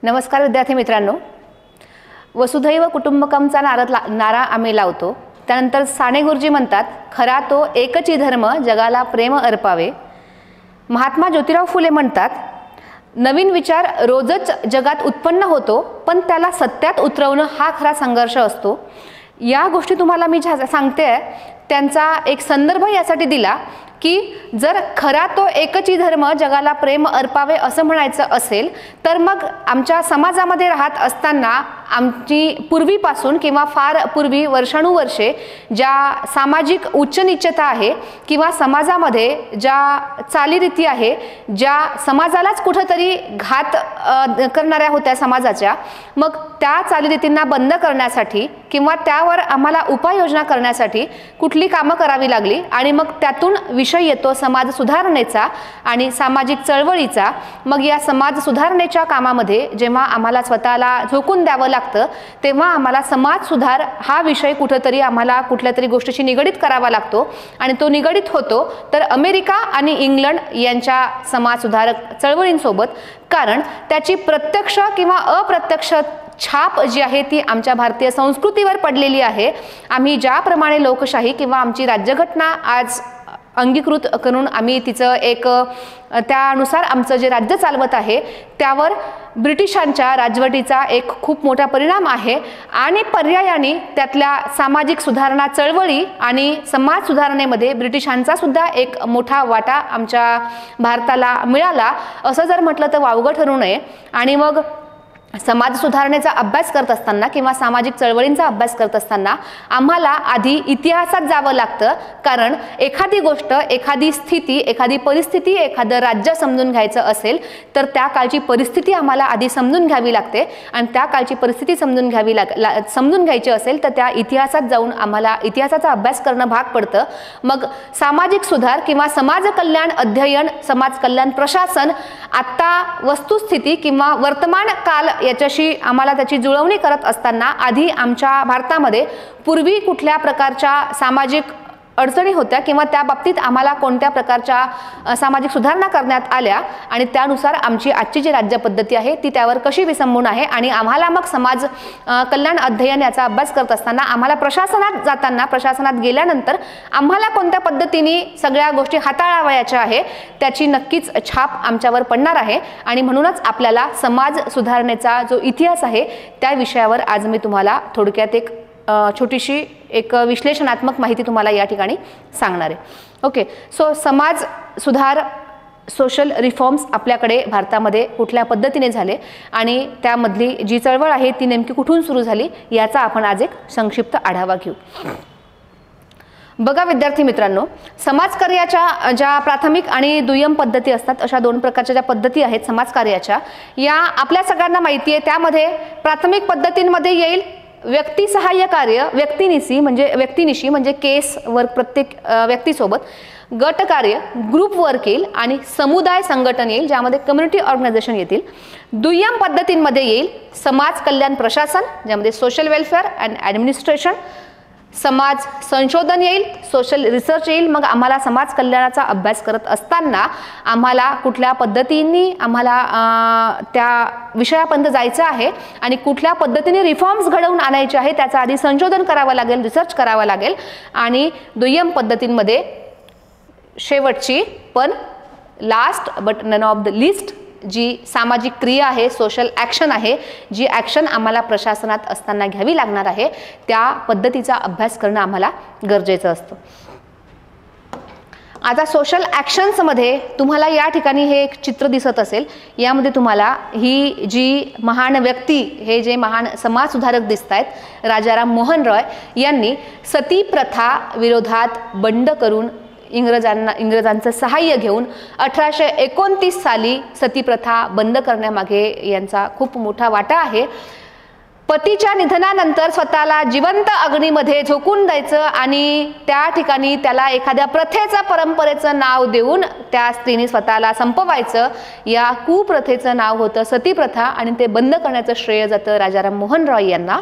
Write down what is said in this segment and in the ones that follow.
नमस्कार विद्यार्थी मित्रांनो, वसुधैव कुटुंबकमचा नारा आम्ही लावतो. त्यानंतर साने गुरुजी म्हणतात, खरा तो एकची धर्म जगाला प्रेम अर्पावे. महात्मा ज्योतिराव फुले म्हणतात, नवीन विचार रोजच जगात उत्पन्न होतो, पण त्याला सत्यात उतरवणं हा खरा संघर्ष असतो. या गोष्टी तुम्हाला मी सांगते, त्यांचा एक संदर्भ यासाठी दिला की जर खरा तो एकची धर्म जगाला प्रेम अर्पावे असं म्हणायचं असेल तर मग आमच्या समाजामध्ये राहत असताना आमची पूर्वीपासून किंवा फार पूर्वी वर्षानुवर्षे ज्या सामाजिक उच्चनीचता आहे किंवा समाजामध्ये ज्या चालीरीती आहे, ज्या समाजालाच कुठेतरी घात करणाऱ्या होत्या समाजाच्या, मग त्या चालीरीतींना बंद करण्यासाठी किंवा त्यावर आम्हाला उपाययोजना करण्यासाठी कुठली कामं करावी लागली आणि मग त्यातून विषय येतो समाज सुधारणेचा आणि सामाजिक चळवळीचा. मग या समाज सुधारणेच्या कामामध्ये जेव्हा आम्हाला स्वतःला झोकून द्यावं लागतं तेव्हा आम्हाला समाज सुधार हा विषय कुठेतरी आम्हाला कुठल्या तरी गोष्टीशी निगडित करावा लागतो आणि तो निगडित होतो तर अमेरिका आणि इंग्लंड यांच्या समाज सुधारक चळवळींसोबत. कारण त्याची प्रत्यक्ष किंवा अप्रत्यक्ष छाप जी आहे ती आमच्या भारतीय संस्कृतीवर पडलेली आहे. आम्ही ज्याप्रमाणे लोकशाही किंवा आमची राज्यघटना आज अंगीकृत करून आम्ही तिचं एक त्यानुसार आमचं जे राज्य चालवत आहे त्यावर ब्रिटिशांच्या राजवटीचा एक खूप मोठा परिणाम आहे आणि पर्यायाने त्यातल्या सामाजिक सुधारणा चळवळी आणि समाज सुधारणेमध्ये ब्रिटिशांचा सुद्धा एक मोठा वाटा आमच्या भारताला मिळाला असं जर म्हटलं तर वावगं ठरू नये. आणि मग समाज सुधारणेचा अभ्यास करत असताना किंवा सामाजिक चळवळींचा अभ्यास करत असताना आम्हाला आधी इतिहासात जावं लागतं. कारण एखादी गोष्ट, एखादी स्थिती, एखादी परिस्थिती, एखादं राज्य समजून घ्यायचं असेल तर त्या काळची परिस्थिती आम्हाला आधी समजून घ्यावी लागते आणि त्या काळची परिस्थिती समजून घ्यायची असेल तर त्या इतिहासात जाऊन आम्हाला इतिहासाचा अभ्यास करणं भाग पडतं. मग सामाजिक सुधार किंवा समाज कल्याण अध्ययन, समाज कल्याण प्रशासन आता वस्तुस्थिती किंवा वर्तमान काल याच्याशी आम्हाला त्याची जुळवणी करत असताना आधी आमच्या भारतामध्ये पूर्वी कुठल्या प्रकारच्या सामाजिक अडचणी होत्या किंवा त्या बाबतीत आम्हाला कोणत्या प्रकारच्या सामाजिक सुधारणा करण्यात आल्या आणि त्यानुसार आमची आजची जी राज्यपद्धती आहे ती त्यावर कशी विसंबून आहे. आणि आम्हाला मग समाज कल्याण अध्ययन याचा अभ्यास करत असताना आम्हाला प्रशासनात गेल्यानंतर आम्हाला कोणत्या पद्धतीने सगळ्या गोष्टी हाताळावयाच्या आहे त्याची नक्कीच छाप आमच्यावर पडणार आहे. आणि म्हणूनच आपल्याला समाज सुधारणेचा जो इतिहास आहे त्या विषयावर आज मी तुम्हाला थोडक्यात एक छोटीशी एक विश्लेषणात्मक माहिती तुम्हाला या ठिकाणी सांगणार आहे. ओके, सो समाज सुधार, सोशल रिफॉर्म्स आपल्याकडे भारतामध्ये कुठल्या पद्धतीने झाले आणि त्यामधली जी चळवळ आहे ती नेमकी कुठून सुरू झाली याचा आपण आज एक संक्षिप्त आढावा घेऊ. बघा विद्यार्थी मित्रांनो, समाजकार्याच्या ज्या प्राथमिक आणि दुय्यम पद्धती असतात अशा दोन प्रकारच्या ज्या पद्धती आहेत समाजकार्याच्या, या आपल्या सगळ्यांना माहिती आहे. त्यामध्ये प्राथमिक पद्धतींमध्ये येईल व्यक्ती सहाय्य कार्य, व्यक्तिनिशी म्हणजे केस वर्क प्रत्येक व्यक्तीसोबत, गट कार्य ग्रुप वर्क येईल आणि समुदाय संघटन येईल ज्यामध्ये कम्युनिटी ऑर्गनायझेशन येतील. दुय्यम पद्धतींमध्ये येईल समाज कल्याण प्रशासन ज्यामध्ये सोशल वेलफेअर अँड ॲडमिनिस्ट्रेशन, समाज संशोधन येईल, सोशल रिसर्च येईल. मग आम्हाला समाज कल्याणाचा अभ्यास करत असताना आम्हाला कुठल्या पद्धतीने आम्हाला त्या विषयापर्यंत जायचं आहे आणि कुठल्या पद्धतीने रिफॉर्म्स घडवून आणायचे आहे त्याचं आधी संशोधन करावं लागेल, रिसर्च करावं लागेल. आणि दुय्यम पद्धतींमध्ये शेवटची पण last but none of the list जी सामाजिक क्रिया आहे, सोशल ॲक्शन आहे, जी ॲक्शन आम्हाला प्रशासनात असताना घ्यावी लागणार आहे त्या पद्धतीचा अभ्यास करणं आम्हाला गरजेचं असतं. आता सोशल ॲक्शन्समध्ये तुम्हाला या ठिकाणी हे एक चित्र दिसत असेल. यामध्ये तुम्हाला ही जी महान व्यक्ती, हे जे महान समाज सुधारक दिसत आहेत, राजाराम मोहन रॉय यांनी सती प्रथा विरोधात बंड करून इंग्रजांचं सहाय्य घेऊन 1829 साली सतीप्रथा बंद करण्यामागे यांचा खूप मोठा वाटा आहे. पतीच्या निधनानंतर स्वतःला जिवंत अग्नीमध्ये झोकून द्यायचं आणि त्या ठिकाणी त्याला एखाद्या प्रथेचं, परंपरेचं नाव देऊन त्या स्त्रीने स्वतःला संपवायचं, या कुप्रथेचं नाव होतं सतीप्रथा आणि ते बंद करण्याचं श्रेय जातं राजाराम मोहन रॉय यांना.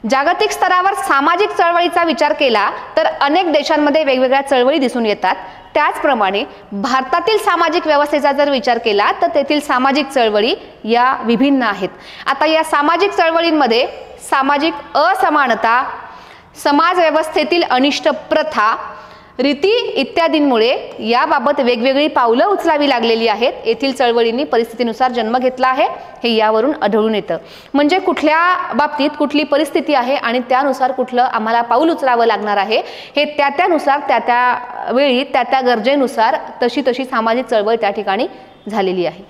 जागतिक स्तरावर सामाजिक चळवळीचा विचार केला तर अनेक देशांमध्ये वेगवेगळ्या चळवळी दिसून येतात. त्याचप्रमाणे भारतातील सामाजिक व्यवस्थेचा जर विचार केला तर तेथील सामाजिक चळवळी या विभिन्न आहेत. आता या सामाजिक चळवळींमध्ये सामाजिक असमानता, समाज व्यवस्थेतील अनिष्ट प्रथा, रीती इत्यादींमुळे याबाबत वेगवेगळी पावलं उचलावी लागलेली आहेत. येथील चळवळींनी परिस्थितीनुसार जन्म घेतला आहे हे यावरून आढळून येतं. म्हणजे कुठल्या बाबतीत कुठली परिस्थिती आहे आणि त्यानुसार कुठलं आम्हाला पाऊल उचलावं लागणार आहे हे त्यानुसार त्या वेळी त्या गरजेनुसार तशी तशी सामाजिक चळवळ त्या ठिकाणी झालेली आहे.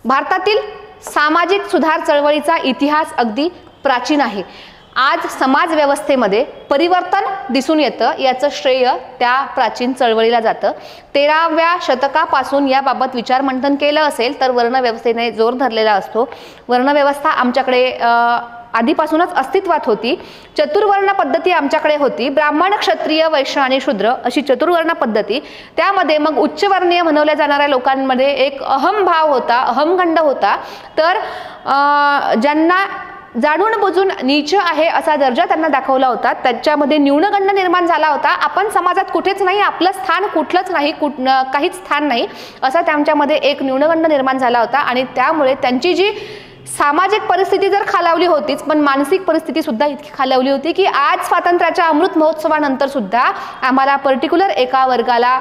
भारतातील सामाजिक सुधार चळवळीचा इतिहास अगदी प्राचीन आहे. आज समाज व्यवस्थेमध्ये परिवर्तन दिसून येतं, याचं श्रेय त्या प्राचीन चळवळीला जातं. 13व्या शतकापासून याबाबत विचारमंथन केलं असेल तर वर्णव्यवस्थेने जोर धरलेला असतो. वर्णव्यवस्था आमच्याकडे आधीपासूनच अस्तित्वात होती. चतुर्वर्ण पद्धती आमच्याकडे होती. ब्राह्मण, क्षत्रिय, वैश्य आणि शूद्र अशी चतुर्वर्ण पद्धती. त्यामध्ये मग उच्चवर्णीय म्हणवल्या जाणाऱ्या लोकांमध्ये एक अहमभाव होता, अहमखंड होता. तर ज्यांना जाणून बुजून नीच आहे असा दर्जा त्यांना दाखवला होता. त्याच्यामध्ये न्यूनगंड निर्माण झाला होता. आपण समाजात कुठेच नाही, आपलं स्थान कुठलंच नाही, काहीच स्थान नाही असा त्यांच्यामध्ये एक न्यूनगंड निर्माण झाला होता. आणि त्यामुळे त्यांची जी सामाजिक परिस्थिती जर खालावली होतीच, पण मानसिक परिस्थिती सुद्धा इतकी खालावली होती की आज स्वातंत्र्याच्या अमृत महोत्सवानंतर सुद्धा आम्हाला पर्टिक्युलर एका वर्गाला,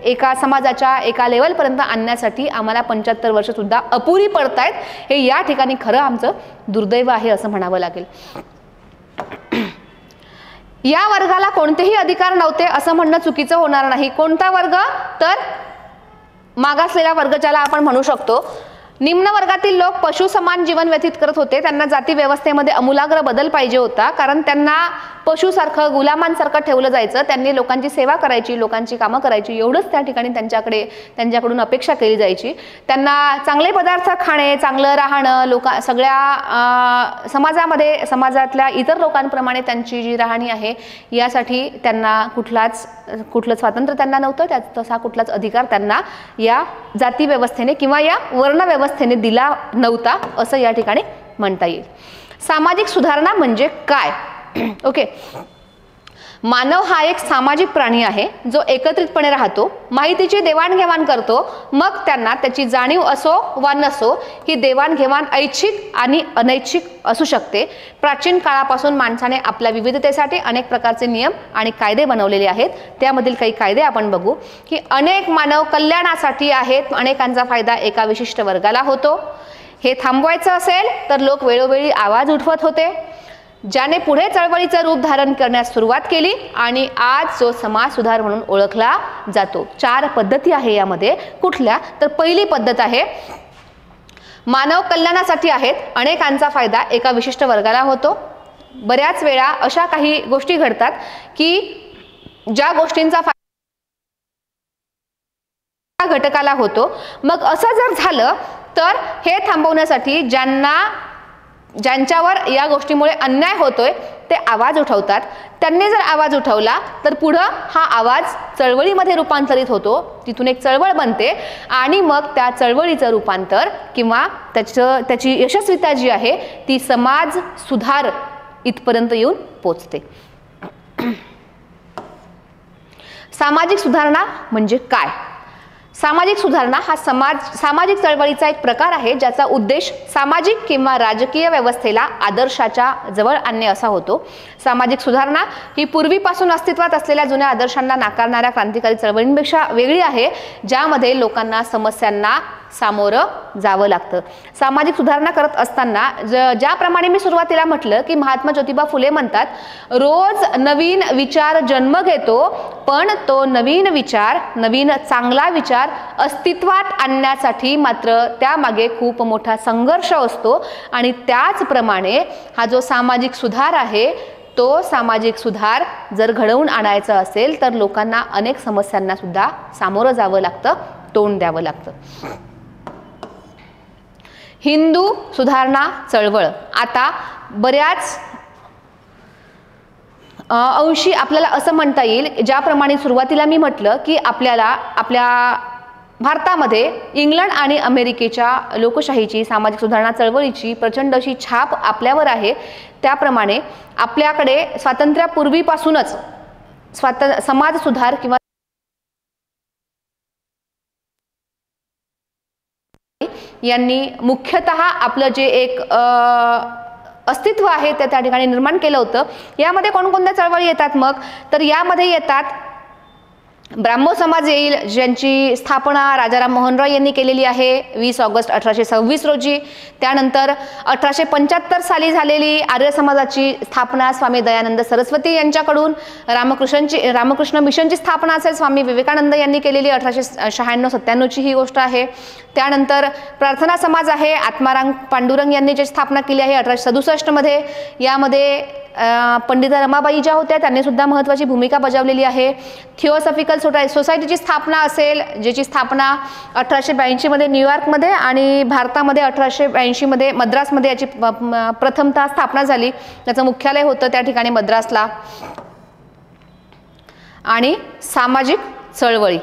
एका समाजाच्या एका लेवलपर्यंत आणण्यासाठी आम्हाला 75 वर्ष सुद्धा अपुरी पडतायत. हे या ठिकाणी खरं आमचं दुर्दैव आहे असं म्हणावं लागेल. या वर्गाला कोणतेही अधिकार नव्हते असं म्हणणं चुकीचं होणार नाही. कोणता वर्ग? तर मागासलेला वर्ग ज्याला आपण म्हणू शकतो. निम्न वर्गातील लोक पशु समान जीवन व्यतीत करत होते. त्यांना जाती व्यवस्थेमध्ये अमूलाग्र बदल पाहिजे होता, कारण त्यांना पशुसारखं, गुलामांसारखं ठेवलं जायचं. त्यांनी लोकांची सेवा करायची, लोकांची कामं करायची, एवढंच त्या ठिकाणी त्यांच्याकडून अपेक्षा केली जायची. त्यांना चांगले पदार्थ खाणे, चांगलं राहणं, सगळ्या समाजातल्या इतर लोकांप्रमाणे त्यांची जी राहणी आहे यासाठी त्यांना कुठलं स्वातंत्र्य त्यांना नव्हतं. तसा कुठलाच अधिकार त्यांना या जाती व्यवस्थेने किंवा या वर्ण व्यवस्थेने दिला नव्हता असं या ठिकाणी म्हणता येईल. सामाजिक सुधारणा म्हणजे काय? ओके, मानव हा एक सामाजिक प्राणी आहे जो एकत्रितपणे राहतो, माहितीची देवाणघेवाण करतो. मग त्यांना त्याची जाणीव असो वा नसो, ही देवाणघेवाण ऐच्छिक आणि अनैच्छिक असू शकते. प्राचीन काळापासून माणसाने आपल्या विविधतेसाठी अनेक प्रकारचे नियम आणि कायदे बनवलेले आहेत. त्यामधील काही कायदे आपण बघू की अनेक मानव कल्याणासाठी आहेत. अनेकांचा फायदा एका विशिष्ट वर्गाला होतो. हे थांबवायचं असेल तर लोक वेळोवेळी आवाज उठवत होते, ज्याने पुढे चळवळीचं रूप धारण करण्यास सुरुवात केली आणि आज जो समाज सुधार म्हणून ओळखला जातो. 4 पद्धती आहे यामध्ये. कुठल्या? तर पहिली पद्धत आहे मानव कल्याणासाठी आहेत, अनेकांचा फायदा एका विशिष्ट वर्गाला होतो. बऱ्याच वेळा अशा काही गोष्टी घडतात की ज्या गोष्टींचा फायदा घटकाला होतो. मग असं जर झालं तर हे थांबवण्यासाठी ज्यांच्यावर या गोष्टीमुळे अन्याय होतोय ते आवाज उठवतात. त्यांनी जर आवाज उठवला तर पुढं हा आवाज चळवळीमध्ये रूपांतरित होतो. तिथून एक चळवळ बनते आणि मग त्या चळवळीचं रूपांतर किंवा त्याची यशस्वीता जी आहे ती समाज सुधार इथपर्यंत येऊन पोचते. सामाजिक सुधारणा म्हणजे काय? सामाजिक सुधारणा हा सामाजिक चळवळीचा एक प्रकार आहे ज्याचा उद्देश सामाजिक किंवा राजकीय व्यवस्थेला आदर्शाच्या जवळ आणणे असा होतो. सामाजिक सुधारणा ही पूर्वीपासून अस्तित्वात असलेल्या जुन्या आदर्शांना नाकारणाऱ्या क्रांतिकारी चळवळींपेक्षा वेगळी आहे, ज्यामध्ये लोकांना समस्यांना सामोरं जावं लागतं. सामाजिक सुधारणा करत असताना ज्याप्रमाणे मी सुरुवातीला म्हटलं की महात्मा ज्योतिबा फुले म्हणतात, रोज नवीन विचार जन्म घेतो, पण तो नवीन विचार, नवीन चांगला विचार अस्तित्वात आणण्यासाठी मात्र त्यामागे खूप मोठा संघर्ष असतो. आणि त्याचप्रमाणे हा जो सामाजिक सुधार आहे तो सामाजिक सुधार जर घडवून आणायचा असेल तर लोकांना अनेक समस्यांना सुद्धा सामोरं जावं लागतं, तोंड द्यावं लागतं. हिंदू सुधारणा चळवळ आता बऱ्याच अंशी आपल्याला असं म्हणता येईल, ज्याप्रमाणे सुरुवातीला मी म्हटलं की आपल्याला आपल्या भारतामध्ये इंग्लंड आणि अमेरिकेच्या लोकशाहीची, सामाजिक सुधारणा चळवळीची प्रचंड अशी छाप आपल्यावर आहे, त्याप्रमाणे आपल्याकडे स्वातंत्र्यापूर्वीपासूनच समाज सुधार किंवा यांनी मुख्यतः आपलं जे एक अस्तित्व आहे ते त्या ठिकाणी निर्माण केलं होतं. यामध्ये कोणकोणत्या चळवळी येतात मग, तर यामध्ये येतात ब्राह्मो समाज येईल, ज्यांची स्थापना राजाराम मोहन रॉय यांनी केलेली आहे 20 ऑगस्ट 1826 रोजी. त्यानंतर 1875 साली झालेली आर्य समाजाची स्थापना स्वामी दयानंद सरस्वती यांच्याकडून. रामकृष्ण मिशनची स्थापना असेल स्वामी विवेकानंद यांनी केलेली 1896-97 ही गोष्ट आहे. त्यानंतर प्रार्थना समाज आहे, आत्माराम पांडुरंग यांनी जी स्थापना केली आहे 1867 मध्ये. यामध्ये पंडिता रमाबाई ज्या होत्या त्यांनी सुद्धा महत्त्वाची भूमिका बजावलेली आहे. थिओसॉफिकल सोसायटीची स्थापना असेल, ज्याची स्थापना 1882 मध्ये न्यूयॉर्कमध्ये आणि भारतामध्ये 1882 मध्ये मद्रासमध्ये याची प्रथमतः स्थापना झाली. त्याचं मुख्यालय होतं त्या ठिकाणी मद्रासला. आणि सामाजिक चळवळी,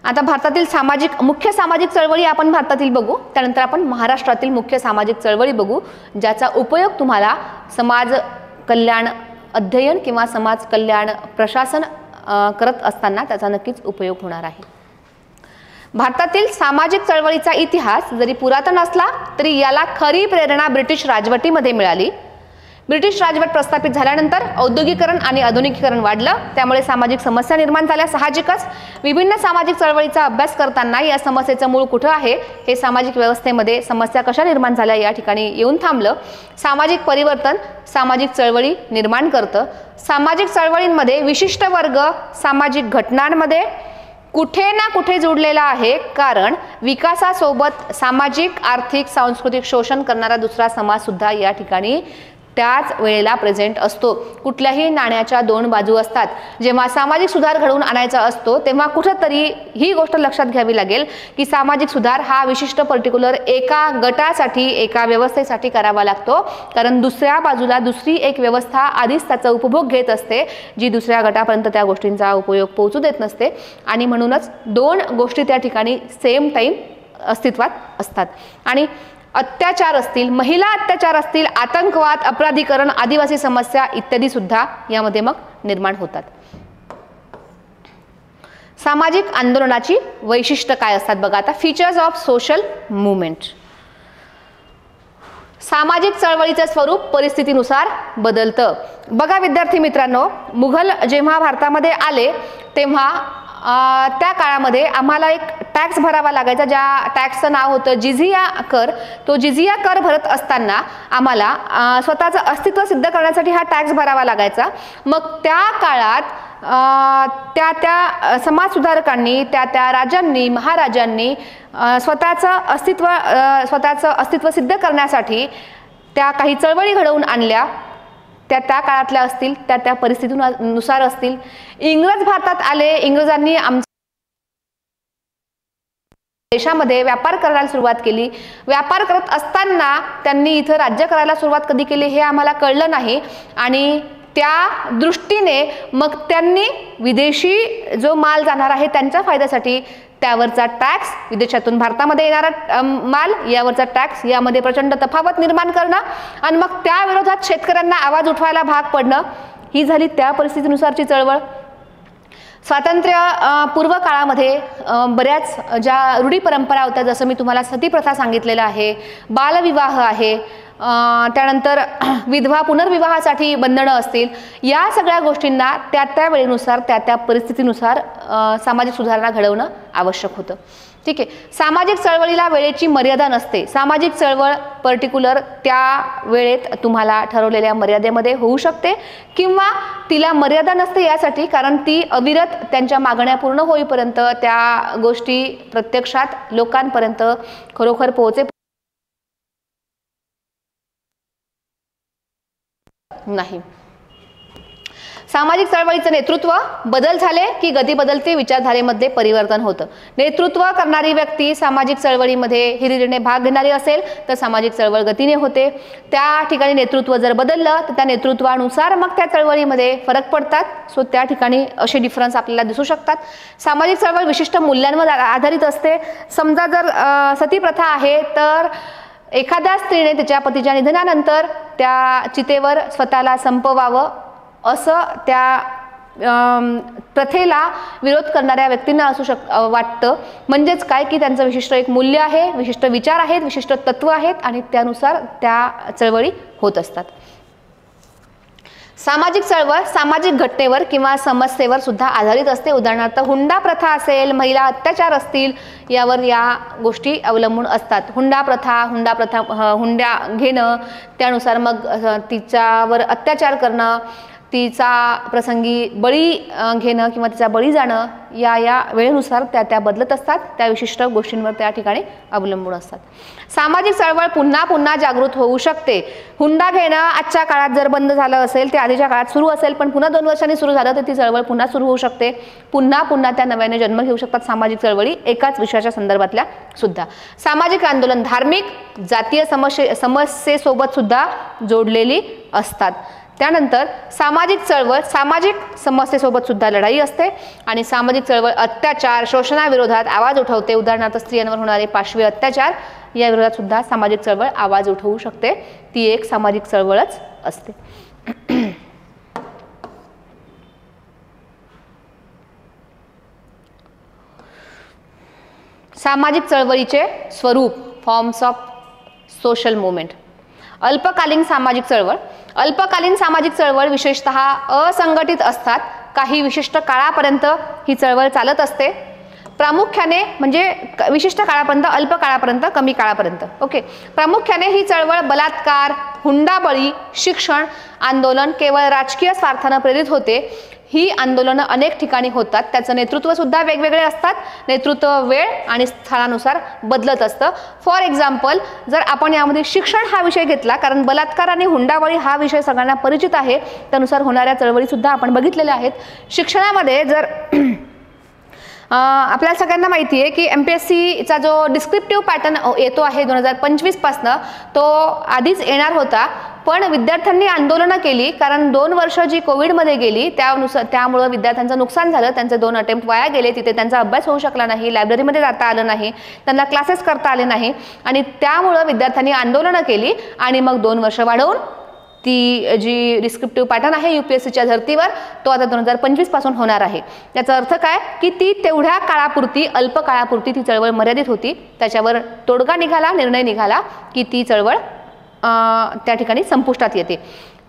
आता भारतातील मुख्य सामाजिक चळवळी आपण भारतातील बघू, त्यानंतर आपण महाराष्ट्रातील मुख्य सामाजिक चळवळी बघू, ज्याचा उपयोग तुम्हाला समाज कल्याण अध्ययन किंवा समाज कल्याण प्रशासन करत असताना त्याचा नक्कीच उपयोग होणार आहे. भारतातील सामाजिक चळवळीचा इतिहास जरी पुरातन असला तरी याला खरी प्रेरणा ब्रिटिश राजवटीमध्ये मिळाली. ब्रिटिश राजवट प्रस्थापित झाल्यानंतर औद्योगिकरण आणि आधुनिकीकरण वाढलं, त्यामुळे सामाजिक समस्या निर्माण झाल्या. साहजिकच विभिन्न सामाजिक चळवळीचा अभ्यास करताना या समस्येचं मूळ कुठं आहे, हे सामाजिक व्यवस्थेमध्ये समस्या कशा निर्माण झाल्या या ठिकाणी येऊन थांबलं. सामाजिक परिवर्तन सामाजिक चळवळी निर्माण करतं. सामाजिक चळवळींमध्ये विशिष्ट वर्ग सामाजिक घटनांमध्ये कुठे ना कुठे जोडलेला आहे, कारण विकासासोबत सामाजिक, आर्थिक, सांस्कृतिक शोषण करणारा दुसरा समाज सुद्धा या ठिकाणी त्याच वेळेला प्रेझेंट असतो. कुठल्याही नाण्याच्या दोन बाजू असतात. जेव्हा सामाजिक सुधार घडवून आणायचा असतो तेव्हा कुठंतरी ही गोष्ट लक्षात घ्यावी लागेल की सामाजिक सुधार हा विशिष्ट पर्टिक्युलर एका गटासाठी, एका व्यवस्थेसाठी करावा लागतो, कारण दुसऱ्या बाजूला दुसरी एक व्यवस्था आधीच त्याचा उपभोग घेत असते, जी दुसऱ्या गटापर्यंत त्या गोष्टींचा उपयोग पोहोचू देत नसते. आणि म्हणूनच दोन गोष्टी त्या ठिकाणी सेम टाईम अस्तित्वात असतात. आणि अत्याचार असतील, महिला अत्याचार असतील, आतंकवाद, अपराधीकरण, आदिवासी समस्या इत्यादी सुद्धा यामध्ये मग निर्माण होतात. सामाजिक आंदोलनाची वैशिष्ट्य काय असतात बघा आता. Features of social movement. सामाजिक चळवळीचे स्वरूप परिस्थितीनुसार बदलतं. बघा विद्यार्थी मित्रांनो, मुघल जेव्हा भारतामध्ये आले तेव्हा त्या काळामध्ये आम्हाला एक टॅक्स भरावा लागायचा, ज्या टॅक्सचं नाव होतं जिझिया कर. तो जिझिया कर भरत असताना आम्हाला स्वतःचं अस्तित्व सिद्ध करण्यासाठी हा टॅक्स भरावा लागायचा. मग त्या काळात त्या समाज सुधारकांनी, त्या राजांनी, महाराजांनी स्वतःचं अस्तित्व सिद्ध करण्यासाठी त्या काही चळवळी घडवून आणल्या. त्या काळातल्या असतील, त्या परिस्थितीनुसार असतील. इंग्रज भारतात आले, इंग्रजांनी आमच्या देशामध्ये व्यापार करायला सुरुवात केली. व्यापार करत असताना त्यांनी इथं राज्य करायला सुरुवात कधी केली हे आम्हाला कळलं नाही, आणि त्या दृष्टीने मग त्यांनी विदेशी जो माल जाणार आहे त्यांच्या फायद्यासाठी त्यावरचा टॅक्स, विदेशातून भारतामध्ये येणारा माल यावरचा टॅक्स, यामध्ये प्रचंड तफावत निर्माण करणं आणि मग त्या विरोधात शेतकऱ्यांना आवाज उठवायला भाग पडणं, ही झाली त्या परिस्थितीनुसारची चळवळ. स्वातंत्र्य पूर्व काळामध्ये बऱ्याच ज्या रूढी परंपरा होत्या, जसं मी तुम्हाला सतीप्रथा सांगितलेलं आहे, बालविवाह आहे, त्यानंतर विधवा पुनर्विवाहासाठी बंधनं असतील, या सगळ्या गोष्टींना त्या वेळेनुसार, त्या परिस्थितीनुसार सामाजिक सुधारणा घडवणं आवश्यक होतं. ठीक आहे. सामाजिक चळवळीला वेळेची मर्यादा नसते. सामाजिक चळवळ पर्टिक्युलर त्या वेळेत तुम्हाला ठरवलेल्या मर्यादेमध्ये होऊ शकते, किंवा तिला मर्यादा नसते यासाठी, कारण ती अविरत त्यांच्या मागण्या पूर्ण होईपर्यंत त्या गोष्टी प्रत्यक्षात लोकांपर्यंत खरोखर पोहोचे नाही. सामाजिक चळवळीचं नेतृत्व बदल झाले की गती बदलते, विचारधारेमध्ये परिवर्तन होतं. नेतृत्व करणारी व्यक्ती सामाजिक चळवळीमध्ये हिरिरीने भाग घेणारी असेल तर सामाजिक चळवळ गतीने होते. त्या ठिकाणी नेतृत्व जर बदललं तर त्या नेतृत्वानुसार मग त्या चळवळीमध्ये फरक पडतात. सो त्या ठिकाणी असे डिफरन्स आपल्याला दिसू शकतात. सामाजिक चळवळ विशिष्ट मूल्यांवर आधारित असते. समजा जर सती प्रथा आहे तर एखाद्या स्त्रीने तिच्या पतीच्या निधनानंतर त्या चितेवर स्वतःला संपवावं असं त्या प्रथेला विरोध करणाऱ्या व्यक्तींना असू वाटतं. म्हणजेच काय की त्यांचं विशिष्ट एक मूल्य आहे, विशिष्ट विचार आहेत, विशिष्ट तत्व आहेत आणि त्यानुसार त्या चळवळी होत असतात. सामाजिक चळवळ सामाजिक घटनेवर किंवा समस्येवर सुद्धा आधारित असते. उदाहरणार्थ हुंडा प्रथा असेल, महिला अत्याचार असतील, यावर या गोष्टी अवलंबून असतात. हुंडा प्रथा हुंड्या घेणं, त्यानुसार मग तिच्यावर अत्याचार करणं, तिचा प्रसंगी बळी घेणं किंवा तिचा बळी जाणं, या वेळेनुसार त्या बदलत असतात. त्या विशिष्ट गोष्टींवर त्या ठिकाणी अवलंबून असतात. सामाजिक चळवळ पुन्हा पुन्हा जागृत होऊ शकते. हुंडा घेणं आजच्या काळात जर बंद झालं असेल ते आधीच्या काळात सुरू असेल, पण पुन्हा 2 वर्षांनी सुरू झालं तर ती चळवळ पुन्हा सुरू होऊ शकते. पुन्हा पुन्हा त्या नव्याने जन्म घेऊ शकतात सामाजिक चळवळी, एकाच विषयाच्या संदर्भातल्या सुद्धा. सामाजिक आंदोलन धार्मिक जातीय समस्येसोबत सुद्धा जोडलेली असतात. त्यानंतर सामाजिक चळवळ सामाजिक समस्येसोबत सुद्धा लढाई असते आणि सामाजिक चळवळ अत्याचार शोषणाविरोधात आवाज उठवते. उदाहरणार्थ स्त्रियांवर होणारे पाशवी अत्याचार या विरोधात सुद्धा सामाजिक चळवळ आवाज उठवू शकते. ती एक सामाजिक चळवळच असते. सामाजिक चळवळीचे स्वरूप, फॉर्म्स ऑफ सोशल मुवमेंट. अल्पकालीन सामाजिक चळवळ. अल्पकालीन सामाजिक चळवळ विशेषतः असंघटित असतात. काही विशिष्ट काळापर्यंत ही चळवळ चालत असते. प्रामुख्याने म्हणजे विशिष्ट काळापर्यंत, अल्प काळापर्यंत, कमी काळापर्यंत. ओके. प्रामुख्याने ही चळवळ बलात्कार, हुंडाबळी, शिक्षण आंदोलन केवळ राजकीय स्वार्थाने प्रेरित होते. ही आंदोलनं अनेक ठिकाणी होतात. त्याचं नेतृत्व सुद्धा वेगवेगळे असतात. नेतृत्व वेळ आणि स्थळानुसार बदलत असतं. फॉर एक्झाम्पल जर आपण यामध्ये शिक्षण हा विषय घेतला, कारण बलात्कार आणि हुंडाबळी हा विषय सगळ्यांना परिचित आहे, त्यानुसार होणाऱ्या चळवळी सुद्धा आपण बघितलेल्या आहेत. शिक्षणामध्ये जर आपल्याला सगळ्यांना माहिती आहे की MPSCचा जो डिस्क्रिप्टिव्ह पॅटर्न येतो आहे 2025 पासनं, तो आधीच येणार होता, पण विद्यार्थ्यांनी आंदोलनं केली कारण 2 वर्ष जी कोविडमध्ये गेली त्यामुळे विद्यार्थ्यांचं नुकसान झालं. त्यांचे 2 अटेम्प्ट वाया गेले. तिथे त्यांचा अभ्यास होऊ शकला नाही, लायब्ररीमध्ये जाता आलं नाही, त्यांना क्लासेस करता आले नाही आणि त्यामुळे विद्यार्थ्यांनी आंदोलनं केली आणि मग 2 वर्ष वाढवून ती जी डिस्क्रिप्टिव्ह पॅटर्न आहे UPSCच्या धर्तीवर, तो आता 2025 पासून होणार आहे. त्याचा अर्थ काय की ती तेवढ्या काळापुरती, अल्प काळापुरती ती चळवळ मर्यादित होती. त्याच्यावर तोडगा निघाला, निर्णय निघाला की ती चळवळ त्या ठिकाणी संपुष्टात येते.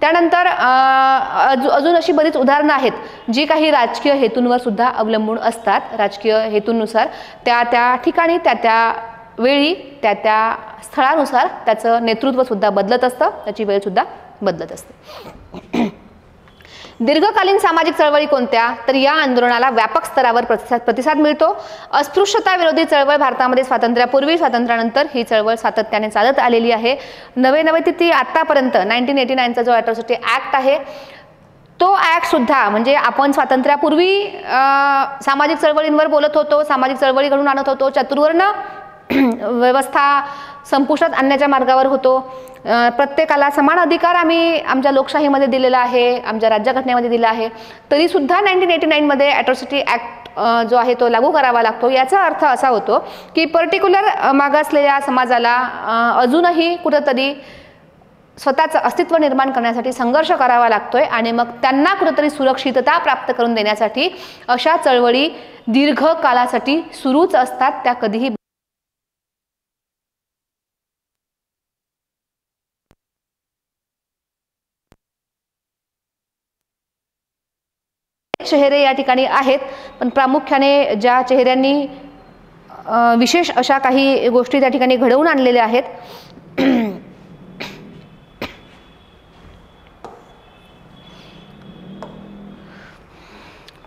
त्यानंतर अजून अशी बरीच उदाहरणं आहेत जी काही राजकीय हेतूंवर सुद्धा अवलंबून असतात. राजकीय हेतूंनुसार त्या ठिकाणी त्या वेळी त्या स्थळानुसार त्याचं नेतृत्व सुद्धा बदलत असतं, त्याची वेळ सुद्धा बदलत असते. दीर्घकालीन सामाजिक चळवळी कोणत्या? तर या आंदोलनाला व्यापक स्तरावर प्रतिसाद मिळतो. अस्पृश्यता विरोधी चळवळ भारतामध्ये स्वातंत्र्यापूर्वी, स्वातंत्र्यानंतर ही चळवळ सातत्याने चालत आलेली आहे. नवे ती आतापर्यंत 1989चा जो अॅट्रॉसिटी ॲक्ट आहे, तो ॲक्ट सुद्धा म्हणजे आपण स्वातंत्र्यापूर्वी सामाजिक चळवळींवर बोलत होतो, सामाजिक चळवळी घडून आणत होतो, चतुर्वर्ण व्यवस्था संपुष्टात आणण्याच्या मार्गावर होतो. प्रत्येकाला समान अधिकार आम्ही आमच्या लोकशाहीमध्ये दिलेला आहे, आमच्या राज्यघटनेमध्ये दिला आहे. तरी सुद्धा 1989 मध्ये अॅट्रॉसिटी ॲक्ट जो आहे तो लागू करावा लागतो. याचा अर्थ असा होतो की पर्टिक्युलर मागासलेल्या समाजाला अजूनही कुठेतरी स्वतःचं अस्तित्व निर्माण करण्यासाठी संघर्ष करावा लागतोय आणि मग त्यांना कुठेतरी सुरक्षितता प्राप्त करून देण्यासाठी अशा चळवळी दीर्घ काळासाठी सुरूच असतात. त्या कधीही चेहरे या ठिकाणी आहेत, पण प्रामुख्याने ज्या चेहऱ्यांनी विशेष अशा काही गोष्टी त्या ठिकाणी घडवून आणलेल्या आहेत.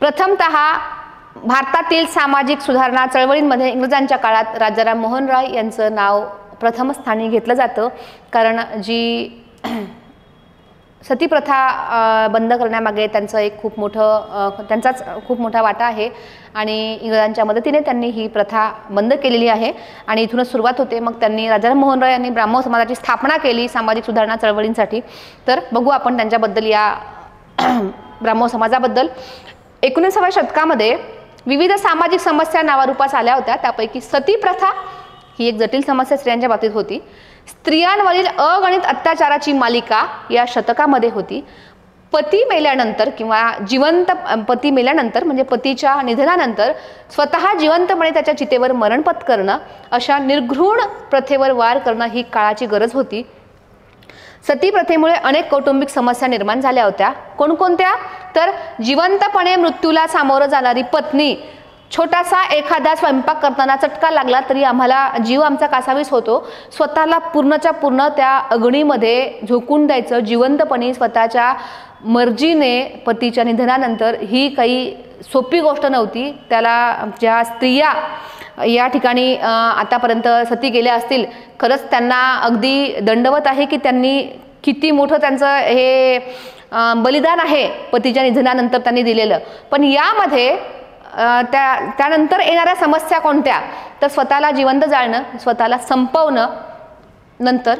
प्रथमतः भारतातील सामाजिक सुधारणा चळवळींमध्ये इंग्रजांच्या काळात राजाराम मोहन राय यांचं नाव प्रथम स्थानी घेतलं जातं, कारण जी सती प्रथा बंद करण्यामागे त्यांचं एक त्यांचाच खूप मोठा वाटा आहे आणि इंग्रजांच्या मदतीने त्यांनी ही प्रथा बंद केलेली आहे आणि इथूनच सुरुवात होते. मग त्यांनी राजाराम मोहन रॉय यांनी ब्राह्मो समाजाची स्थापना केली सामाजिक सुधारणा चळवळींसाठी. तर बघू आपण त्यांच्याबद्दल, या ब्राह्मो समाजाबद्दल. 19व्या शतकामध्ये विविध सामाजिक समस्या नावारूपास आल्या होत्या. त्यापैकी सती प्रथा ही एक जटिल समस्या स्त्रियांच्या बाबतीत होती. स्त्रियांवरील अगणित अत्याचाराची मालिका या शतकामध्ये होती. पती मेल्यानंतर किंवा जिवंत पती मेल्यानंतर म्हणजे पतीच्या निधनानंतर स्वतः जिवंतपणे त्याच्या चितेवर मरण पत्करणं, अशा निर्घृण प्रथेवर वार करणं ही काळाची गरज होती. सती प्रथेमुळे अनेक कौटुंबिक समस्या निर्माण झाल्या होत्या. कोणकोणत्या? तर जिवंतपणे मृत्यूला सामोरं जाणारी पत्नी, छोटासा एखादा स्वयंपाक करताना चटका लागला तरी आम्हाला जीव आमचा कासावीस होतो, स्वतःला पूर्णच्या पूर्ण त्या अग्नीमध्ये झोकून द्यायचं जिवंतपणे स्वतःच्या मर्जीने पतीच्या निधनानंतर, ही काही सोपी गोष्ट नव्हती. त्याला ज्या स्त्रिया या ठिकाणी आतापर्यंत सती गेल्या असतील, खरंच त्यांना अगदी दंडवत आहे की त्यांनी किती मोठं त्यांचं हे बलिदान आहे पतीच्या निधनानंतर त्यांनी दिलेलं. पण यामध्ये त्यानंतर येणाऱ्या समस्या कोणत्या? तर स्वतःला जिवंत जाळणं, स्वतःला संपवणं, नंतर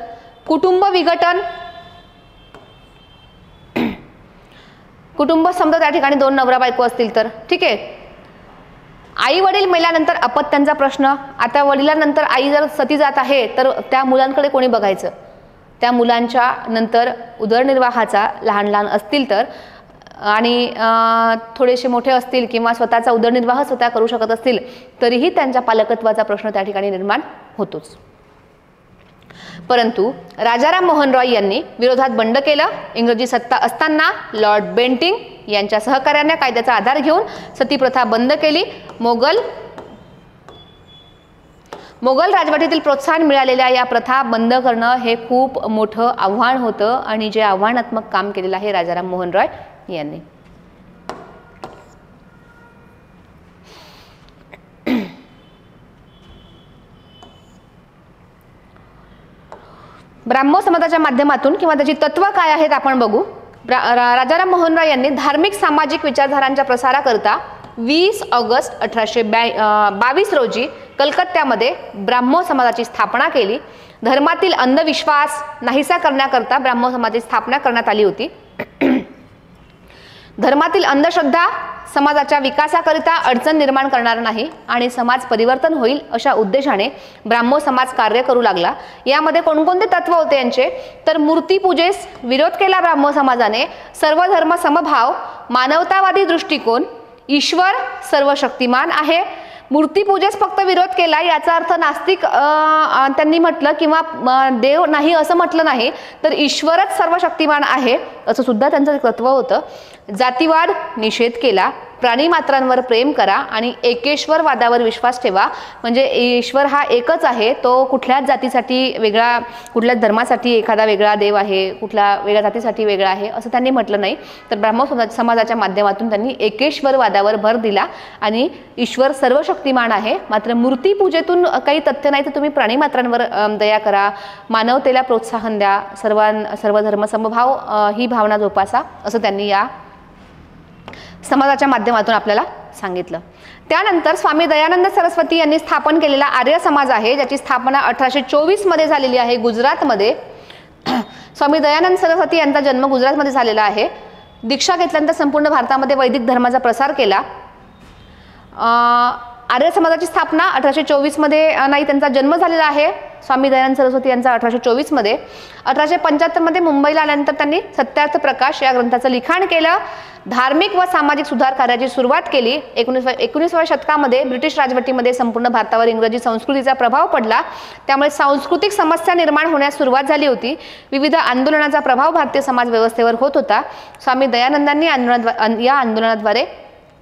कुटुंब विघटन. कुटुंब समजा त्या ठिकाणी 2 नवरा बायको असतील तर ठीक आहे. आई वडील मेल्यानंतर अपत्यांचा प्रश्न. आता वडिलांनंतर आई जर सती जात आहे तर त्या मुलांकडे कोणी बघायचं? त्या मुलांच्या नंतर उदरनिर्वाहाचा, लहान लहान असतील तर आणि थोडेसे मोठे असतील किंवा स्वतःचा उदरनिर्वाह स्वतः करू शकत असतील तरीही त्यांच्या पालकत्वाचा प्रश्न त्या ठिकाणी निर्माण होतोच. परंतु राजाराम मोहन रॉय यांनी विरोधात बंड केलं. इंग्रजी सत्ता असताना लॉर्ड बेंटिंग यांच्या सहकार्याने कायद्याचा आधार घेऊन सती प्रथा बंद केली. मोगल राजवटीतील प्रोत्साहन मिळालेल्या या प्रथा बंद करणं हे खूप मोठं आव्हान होतं आणि जे आव्हानात्मक काम केलेलं आहे राजाराम मोहन रॉय यांनी. ब्राह्मो समाजाच्या माध्यमातून किंवा त्याची तत्व काय आहेत आपण बघू. राजाराम मोहन रॉय यांनी धार्मिक सामाजिक विचारधारांच्या प्रसाराकरता 20 ऑगस्ट 1822 रोजी कलकत्त्यामध्ये ब्राह्मो समाजाची स्थापना केली. धर्मातील अंधविश्वास नाहीसा करण्याकरता ब्राह्मो समाजाची स्थापना करण्यात आली होती. धर्मातील अंधश्रद्धा समाजाच्या विकासाकरिता अडचण निर्माण करणार नाही आणि समाज परिवर्तन होईल अशा उद्देशाने ब्राह्मो समाज कार्य करू लागला. यामध्ये कोणकोणते तत्व होते यांचे? तर मूर्तीपूजेस विरोध केला ब्राह्मो समाजाने, सर्व धर्म समभाव, मानवतावादी दृष्टिकोन, ईश्वर सर्वशक्तिमान आहे. मूर्तीपूजेस फक्त विरोध केला याचा अर्थ नास्तिक त्यांनी म्हटलं किंवा देव नाही असं म्हटलं नाही, तर ईश्वरच सर्वशक्तिमान आहे असं सुद्धा त्यांचं तत्व होतं. जातीवाद निषेध केला. प्राणीमात्रांवर प्रेम करा आणि एकेश्वर वादावर विश्वास ठेवा. म्हणजे ईश्वर हा एकच आहे, तो कुठल्याच जातीसाठी वेगळा, कुठल्याच धर्मासाठी एखादा वेगळा देव आहे, कुठल्या वेगळ्या जातीसाठी वेगळा आहे असं त्यांनी म्हटलं नाही. तर ब्राह्मो समाजाच्या माध्यमातून त्यांनी एकेश्वर वादावर भर दिला आणि ईश्वर सर्वशक्तिमान आहे, मात्र मूर्तीपूजेतून काही तथ्य नाही तर तुम्ही प्राणीमात्रांवर दया करा, मानवतेला प्रोत्साहन द्या, सर्व धर्म समभाव ही भावना जोपासा असं त्यांनी या समाजाच्या माध्यमातून आपल्याला सांगितलं. त्यानंतर स्वामी दयानंद सरस्वती यांनी स्थापन केलेला आर्य समाज आहे, ज्याची स्थापना 1824 मध्ये झालेली आहे गुजरातमध्ये. स्वामी दयानंद सरस्वती यांचा जन्म गुजरातमध्ये झालेला आहे. दीक्षा घेतल्यानंतर संपूर्ण भारतामध्ये वैदिक धर्माचा प्रसार केला. आर्य समाजाची स्थापना 1824 मध्ये नाही, त्यांचा जन्म झालेला आहे स्वामी दयानंद सरस्वती यांचा 1824 मध्ये. 1875 मध्ये मुंबईला आल्यानंतर त्यांनी सत्यार्थ प्रकाश या ग्रंथाचं लिखाण केलं. धार्मिक व सामाजिक सुधार कार्याची सुरुवात केली. 19व्या शतकामध्ये ब्रिटिश राजवटीमध्ये संपूर्ण भारतावर इंग्रजी संस्कृतीचा प्रभाव पडला, त्यामुळे सांस्कृतिक समस्या निर्माण होण्यास सुरुवात झाली होती. विविध आंदोलनाचा प्रभाव भारतीय समाज व्यवस्थेवर होत होता. स्वामी दयानंदांनी या आंदोलनाद्वारे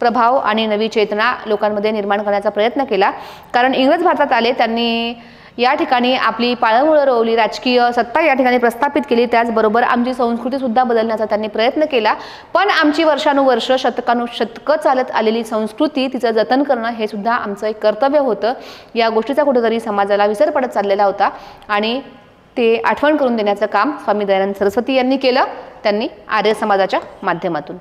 प्रभाव आणि नवी चेतना लोकांमध्ये निर्माण करण्याचा प्रयत्न केला. कारण इंग्रज भारतात आले, त्यांनी या ठिकाणी आपली पाळंमुळं रोवली, राजकीय सत्ता या ठिकाणी प्रस्थापित केली, त्याचबरोबर आमची संस्कृती सुद्धा बदलण्याचा त्यांनी प्रयत्न केला. पण आमची वर्षानुवर्ष शतकं चालत आलेली संस्कृती तिचं जतन करणं हे सुद्धा आमचं एक कर्तव्य होतं. या गोष्टीचा कुठेतरी समाजाला विसर पडत चाललेला होता आणि ते आठवण करून देण्याचं काम स्वामी दयानंद सरस्वती यांनी केलं. त्यांनी आर्य समाजाच्या माध्यमातून.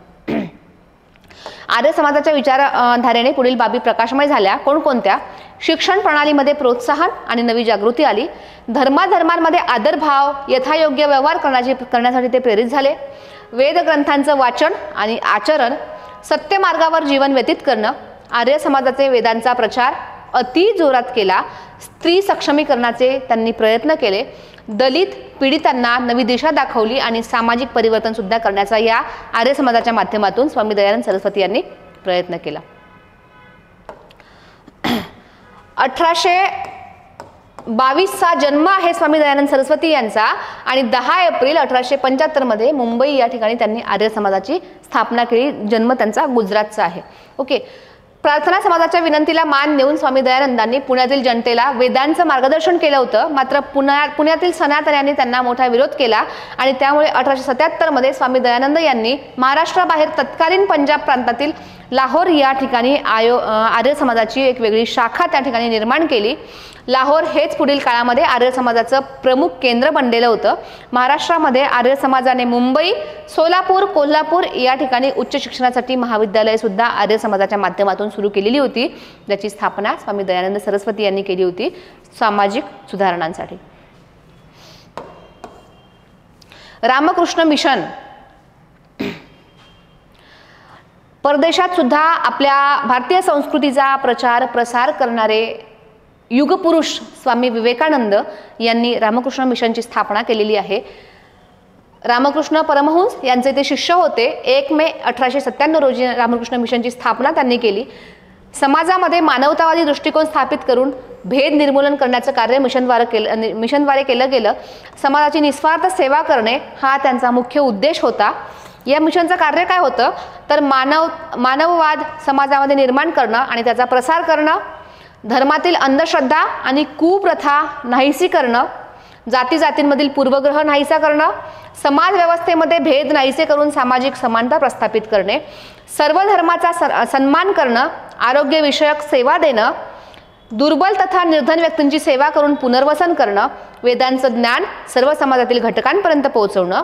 आर्य समाजाच्या विचारधारेने पुढील बाबी प्रकाशमय झाल्या. कोणकोणत्या? शिक्षण प्रणालीमध्ये प्रोत्साहन आणि नवी जागृती आली. धर्माधर्मांमध्ये आदरभाव यथायोग्य व्यवहार करण्यासाठी ते प्रेरित झाले. वेद ग्रंथांचं वाचन आणि आचरण, सत्य मार्गावर जीवन व्यतीत करणं. आर्य समाजाचे वेदांचा प्रचार अति जोरात केला. स्त्री सक्षमीकरणाचे त्यांनी प्रयत्न केले. दलित पीडितांना नवी दिशा दाखवली आणि सामाजिक परिवर्तन सुद्धा करण्याचा या आर्य समाजाच्या माध्यमातून स्वामी दयानंद सरस्वती यांनी प्रयत्न केला. 1822चा जन्म आहे स्वामी दयानंद सरस्वती यांचा आणि 10 एप्रिल 1875 मध्ये मुंबई या ठिकाणी त्यांनी आर्य समाजाची स्थापना केली. जन्म त्यांचा गुजरातचा आहे. ओके. प्रार्थना समाजाच्या विनंतीला मान देऊन स्वामी दयानंदांनी पुण्यातील जनतेला वेदांचं मार्गदर्शन केलं होतं. मात्र पुण्यातील सनातन्यांनी त्यांना मोठा विरोध केला आणि त्यामुळे 1877 मध्ये स्वामी दयानंद यांनी महाराष्ट्राबाहेर तत्कालीन पंजाब प्रांतातील लाहोर या ठिकाणी आर्य समाजाची एक वेगळी शाखा त्या ठिकाणी निर्माण केली. लाहोर हेच पुढील काळामध्ये आर्य समाजाचं प्रमुख केंद्र बनलेलं होतं. महाराष्ट्रामध्ये आर्य समाजाने मुंबई, सोलापूर, कोल्हापूर या ठिकाणी उच्च शिक्षणासाठी महाविद्यालय सुद्धा आर्य समाजाच्या माध्यमातून सुरू केलेली होती, ज्याची स्थापना स्वामी दयानंद सरस्वती यांनी केली होती सामाजिक सुधारणांसाठी. रामकृष्ण मिशन, परदेशात सुद्धा आपल्या भारतीय संस्कृतीचा प्रचार प्रसार करणारे युगपुरुष स्वामी विवेकानंद यांनी रामकृष्ण मिशनची स्थापना केलेली आहे. रामकृष्ण परमहंस यांचे ते शिष्य होते. 1 मे 1897 रोजी रामकृष्ण मिशनची स्थापना त्यांनी केली. समाजामध्ये मानवतावादी दृष्टिकोन स्थापित करून भेद निर्मूलन करण्याचं कार्य मिशनद्वारे केलं गेलं. समाजाची निस्वार्थ सेवा करणे हा त्यांचा मुख्य उद्देश होता. या मिशनचं कार्य काय होतं तर मानववाद समाजामध्ये निर्माण करणं आणि त्याचा प्रसार करणं, धर्मातील अंधश्रद्धा आणि कुप्रथा नाहीसी करणं, जातीजातींमधील पूर्वग्रह नाहीसा करणं, समाज व्यवस्थेमध्ये भेद नाहीसे करून सामाजिक समानता प्रस्थापित करणे, सर्व धर्माचा सन्मान करणं, आरोग्यविषयक सेवा देणं, दुर्बल तथा निर्धन व्यक्तींची सेवा करून पुनर्वसन करणं, वेदांचं ज्ञान सर्व समाजातील घटकांपर्यंत पोहोचवणं,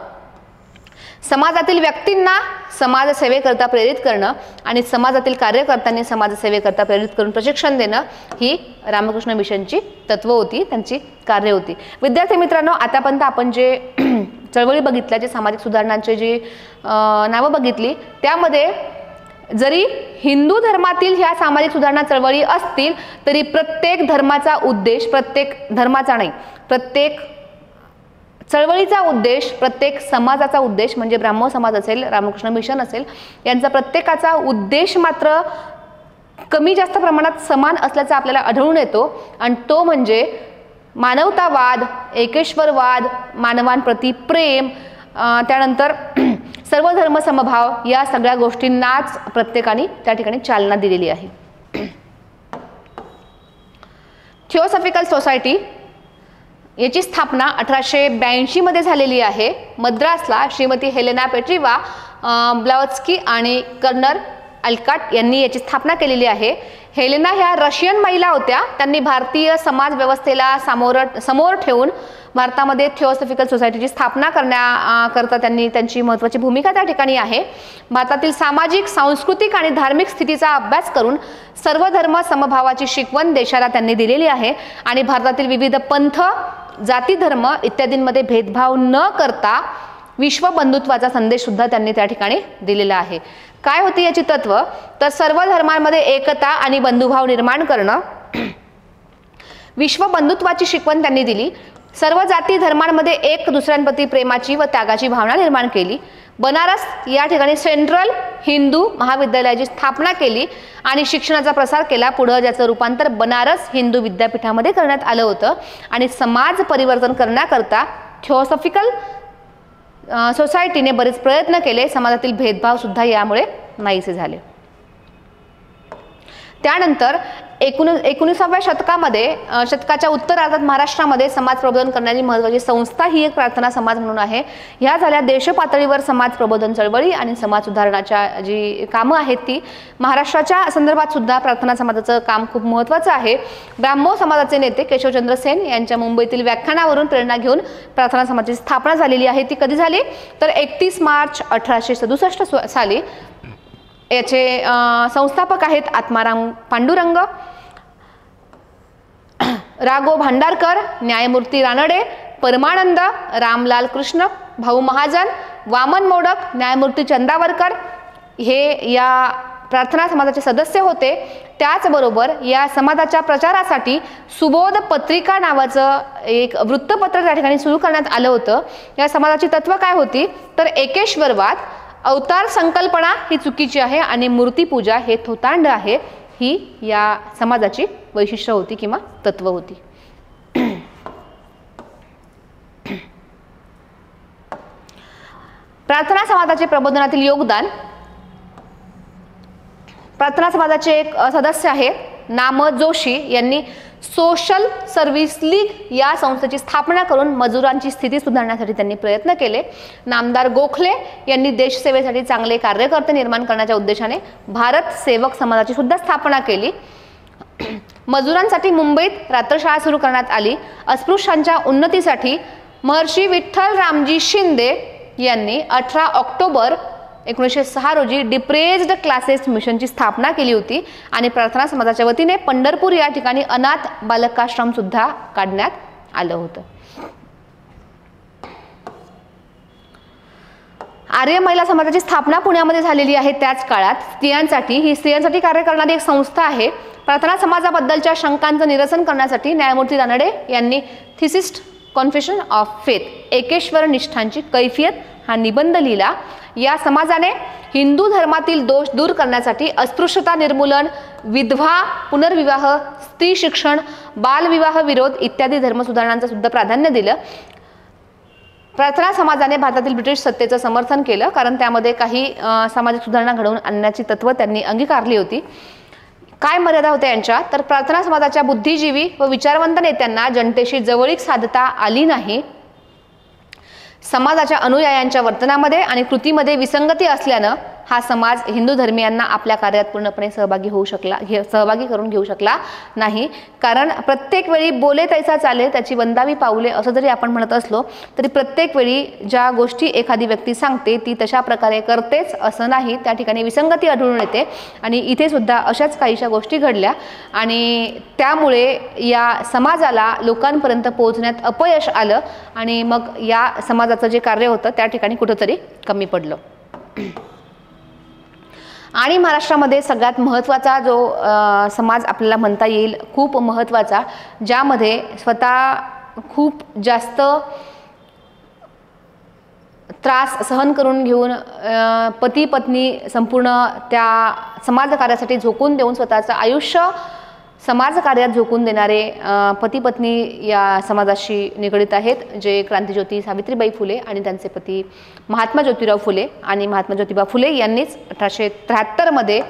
समाजातील व्यक्तींना समाजसेवेकरता प्रेरित करणं आणि समाजातील कार्यकर्त्यांनी समाजसेवेकरता प्रेरित करून प्रशिक्षण देणं ही रामकृष्ण मिशनची तत्व होती, त्यांची कार्य होती. विद्यार्थी मित्रांनो, आतापर्यंत आपण जे चळवळी बघितल्या, जे सामाजिक सुधारणांचे जे नावं बघितली, त्यामध्ये जरी हिंदू धर्मातील ह्या सामाजिक सुधारणा चळवळी असतील तरी प्रत्येक धर्माचा उद्देश, प्रत्येक धर्माचा नाही, प्रत्येक चळवळीचा उद्देश, प्रत्येक समाजाचा उद्देश म्हणजे ब्राह्मण समाज असेल, रामकृष्ण मिशन असेल, यांचा प्रत्येकाचा उद्देश मात्र कमी जास्त प्रमाणात समान असल्याचा आपल्याला आढळून येतो आणि तो म्हणजे मानवतावाद, एकेश्वरवाद, मानवांप्रती प्रेम, त्यानंतर सर्व धर्म समभाव या सगळ्या गोष्टींनाच प्रत्येकाने त्या ठिकाणी चालना दिलेली आहे. थिओसॉफिकल सोसायटी याची स्थापना 1882 मध्ये झालेली आहे. मद्रासला श्रीमती हेलेना पेट्रिवा ब्लावत्स्की आणि कर्नल अल्काट यांनी याची स्थापना केलेली आहे. हेलेना ह्या रशियन महिला होत्या. त्यांनी भारतीय समाज व्यवस्थेला समोर ठेवून भारतामध्ये थिओसॉफिकल सोसायटीची स्थापना करण्याकरता त्यांनी त्यांची महत्त्वाची भूमिका त्या ठिकाणी आहे. भारतातील सामाजिक, सांस्कृतिक आणि धार्मिक स्थितीचा अभ्यास करून सर्व धर्म समभावाची शिकवण देशाला त्यांनी दिलेली आहे आणि भारतातील विविध पंथ, जाती, धर्म इत्यादींमध्ये भेदभाव न करता विश्व बंधुत्वाचा संदेश सुद्धा त्यांनी त्या ठिकाणी दिलेला आहे. काय होती याची तत्व तर सर्व धर्मांमध्ये एकता आणि बंधुभाव निर्माण करणं, विश्व बंधुत्वाची शिकवण त्यांनी दिली. सर्व जाती धर्मांमध्ये एक दुसऱ्यांप्रती प्रेमाची व त्यागाची भावना निर्माण केली. बनारस या ठिकाणी सेंट्रल हिंदू महाविद्यालयाची स्थापना केली आणि शिक्षणाचा प्रसार केला. पुढे ज्याचं रूपांतर बनारस हिंदू विद्यापीठामध्ये करण्यात आलं होतं आणि समाज परिवर्तन करण्याकरता थिओसॉफिकल सोसायटीने बरेच प्रयत्न केले. समाजातील भेदभाव सुद्धा यामुळे नाहीसे झाले. त्यानंतर 19व्या शतकाच्या उत्तरार्धात महाराष्ट्रामध्ये समाज प्रबोधन करणारी महत्त्वाची संस्था ही एक प्रार्थना समाज म्हणून आहे. ह्या झाल्या देशपातळीवर समाज प्रबोधन चळवळी आणि समाज सुधारणाच्या जी कामं आहेत ती. महाराष्ट्राच्या संदर्भात सुद्धा प्रार्थना समाजाचं काम खूप महत्त्वाचं आहे. ब्राह्मो समाजाचे नेते केशवचंद्र सेन यांच्या मुंबईतील व्याख्यानावरून प्रेरणा घेऊन प्रार्थना समाजाची स्थापना झालेली आहे. ती कधी झाली तर 31 मार्च 1867 साली. याचे संस्थापक आहेत आत्माराम पांडुरंग, राघव भांडारकर, न्यायमूर्ती रानडे, परमानंद, रामलाल कृष्ण, भाऊ महाजन, वामन मोडक, न्यायमूर्ती चंदावरकर हे या प्रार्थना समाजाचे सदस्य होते. त्याचबरोबर या समाजाच्या प्रचारासाठी सुबोध पत्रिका नावाचं एक वृत्तपत्र त्या ठिकाणी सुरू करण्यात आलं होतं. या समाजाची तत्व काय होती तर एकेश्वरवाद, अवतार संकल्पना ही चुकीची आहे आणि मूर्तीपूजा हे थोतांड आहे, ही या समाजाची वैशिष्ट्य होती किंवा तत्व होती. प्रार्थना समाजाचे प्रबोधनातील योगदान. प्रार्थना समाजाचे एक सदस्य आहेत नाम जोशी यांनी सोशल सर्व्हिस लीग या संस्थेची स्थापना करून मजुरांची स्थिती सुधारण्यासाठी त्यांनी प्रयत्न केले. नामदार गोखले यांनी देशसेवेसाठी चांगले कार्यकर्ते निर्माण करण्याच्या उद्देशाने भारत सेवक समाजाची सुद्धा स्थापना केली. मजुरांसाठी मुंबईत रात्रशाळा सुरू करण्यात आली. अस्पृश्यांच्या उन्नतीसाठी महर्षी विठ्ठल रामजी शिंदे यांनी 18 ऑक्टोबर 1906 रोजी डिप्रेज्ड क्लासेस मिशनची स्थापना केली होती आणि प्रार्थना समाजाच्या वतीने पंढरपूर या ठिकाणी अनाथ बालकाश्रम सुद्धा काढण्यात आलं होतं. आर्य महिला समाजाची स्थापना पुण्यामध्ये झालेली आहे. त्याच काळात स्त्रियांसाठी कार्य करणारी एक संस्था आहे. प्रार्थना समाजाबद्दलच्या शंकांचं निरसन करण्यासाठी न्यायमूर्ती रानडे यांनी थिसिस्ट कॉन्फेशन ऑफ फेथ एकेश्वर निष्ठांची कैफियत हा निबंध लिहिला. या समाजाने हिंदू धर्मातील दोष दूर करण्यासाठी अस्पृश्यता निर्मूलन, विधवा पुनर्विवाह, स्त्री शिक्षण, बालविवाह विरोध इत्यादी धर्म सुधारणांचं सुद्धा प्राधान्य दिलं. प्रार्थना समाजाने भारतातील ब्रिटिश सत्तेचं समर्थन केलं कारण त्यामध्ये काही सामाजिक सुधारणा घडवून आणण्याची तत्व त्यांनी अंगीकारली होती. काय मर्यादा होत्या यांच्या तर प्रार्थना समाजाच्या बुद्धिजीवी व विचारवंत नेत्यांना जनतेशी जवळीक साधता आली नाही. समाजाच्या अनुयायांच्या वर्तनामध्ये आणि कृतीमध्ये विसंगती असल्यानं हा समाज हिंदू धर्मीयांना आपल्या कार्यात पूर्णपणे सहभागी करून घेऊ शकला नाही. कारण प्रत्येक वेळी बोले तैसा चाले त्याची वंदावी पाऊले असं जरी आपण म्हणत असलो तरी प्रत्येक वेळी ज्या गोष्टी एखादी व्यक्ती सांगते ती तशा प्रकारे करतेच असं नाही. त्या ठिकाणी विसंगती आढळून येते आणि इथे सुद्धा अशाच काहीशा गोष्टी घडल्या आणि त्यामुळे या समाजाला लोकांपर्यंत पोहोचण्यात अपयश आलं आणि मग या समाजाचं जे कार्य होतं त्या ठिकाणी कुठंतरी कमी पडलं. आणि महाराष्ट्रामध्ये सगळ्यात महत्त्वाचा जो समाज आपल्याला म्हणता येईल खूप महत्त्वाचा, ज्यामध्ये स्वतः खूप जास्त त्रास सहन करून घेऊन पती पत्नी संपूर्ण त्या समाजकार्यासाठी झोकून देऊन स्वतःचं आयुष्य समाजकार्यात झोकून देणारे पती पत्नी या समाजाशी निगडित आहेत, जे क्रांतिज्योती सावित्रीबाई फुले आणि त्यांचे पती महात्मा ज्योतिराव फुले आणि महात्मा ज्योतिबा फुले यांनीच 1873 मध्ये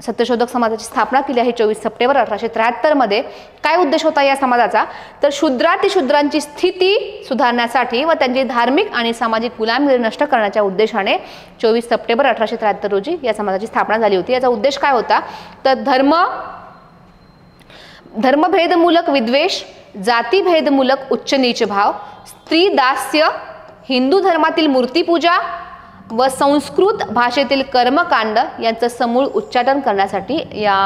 सत्यशोधक समाजाची स्थापना केली आहे. 24 सप्टेंबर 1873 मध्ये. काय उद्देश होता या समाजाचा तर शूद्रातिशूद्रांची स्थिती सुधारण्यासाठी व त्यांची धार्मिक आणि सामाजिक गुलामगिरी नष्ट करण्याच्या उद्देशाने 24 सप्टेंबर 1873 रोजी या समाजाची स्थापना झाली होती. याचा उद्देश काय होता तर धर्मभेदमूलक विद्वेष, जातीभेदमूलक उच्च नीच भाव, स्त्री दास्य, हिंदू धर्मातील मूर्तीपूजा व संस्कृत भाषेतील कर्मकांड यांचं समूळ उच्चाटन करण्यासाठी या